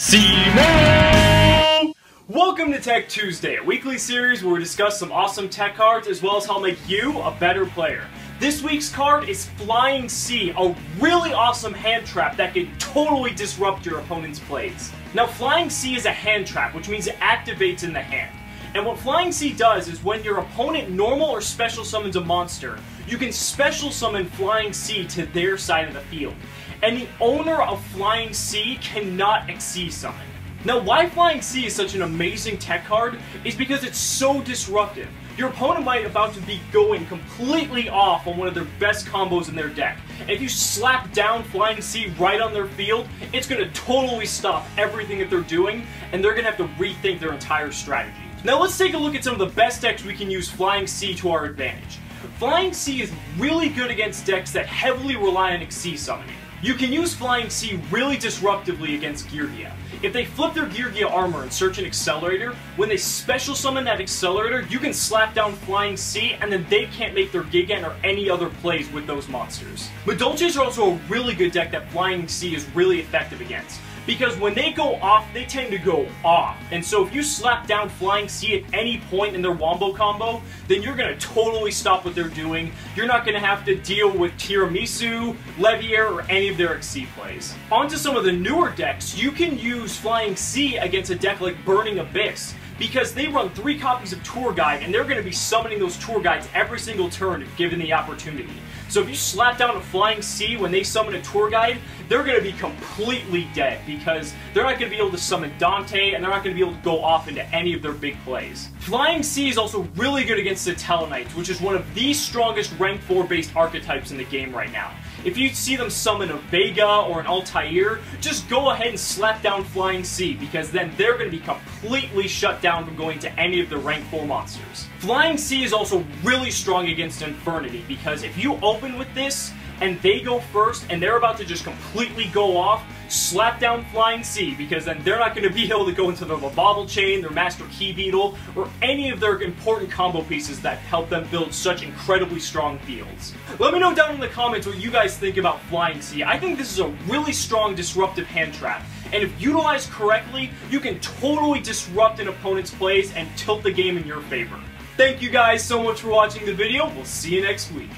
Cimoooooooo! Welcome to Tech Tuesday, a weekly series where we discuss some awesome tech cards as well as how to make you a better player. This week's card is Flying C, a really awesome hand trap that can totally disrupt your opponent's plays. Now, Flying C is a hand trap, which means it activates in the hand. And what Flying C does is when your opponent normal or special summons a monster, you can special summon Flying C to their side of the field. And the owner of Flying C cannot Xyz summon. Now, why Flying C is such an amazing tech card is because it's so disruptive. Your opponent might about to be going completely off on one of their best combos in their deck. And if you slap down Flying C right on their field, it's going to totally stop everything that they're doing, and they're going to have to rethink their entire strategy. Now let's take a look at some of the best decks we can use Flying C to our advantage. Flying C is really good against decks that heavily rely on Xyz summoning. You can use Flying C really disruptively against Geargia. If they flip their Geargia armor and search an accelerator, when they special summon that accelerator, you can slap down Flying C and then they can't make their Gigan or any other plays with those monsters. Madolches are also a really good deck that Flying C is really effective against. Because when they go off, they tend to go off. And so if you slap down Flying C at any point in their wombo combo, then you're going to totally stop what they're doing. You're not going to have to deal with Tiramisu, Levier, or any of their Xyz plays. On to some of the newer decks, you can use Flying C against a deck like Burning Abyss, because they run 3 copies of Tour Guide, and they're going to be summoning those Tour Guides every single turn if given the opportunity. So if you slap down a Flying C when they summon a Tour Guide, they're going to be completely dead, because they're not going to be able to summon Dante, and they're not going to be able to go off into any of their big plays. Flying C is also really good against the Tellarknights, which is one of the strongest rank 4 based archetypes in the game right now. If you see them summon a Vega or an Altair, just go ahead and slap down Flying C, because then they're going to be completely shut down from going to any of the rank 4 monsters. Flying C is also really strong against Infernity, because if you open with this, and they go first, and they're about to just completely go off, slap down Flying C, because then they're not going to be able to go into their Bobble Chain, their Master Key Beetle, or any of their important combo pieces that help them build such incredibly strong fields. Let me know down in the comments what you guys think about Flying C. I think this is a really strong disruptive hand trap, and if utilized correctly, you can totally disrupt an opponent's plays and tilt the game in your favor. Thank you guys so much for watching the video. We'll see you next week.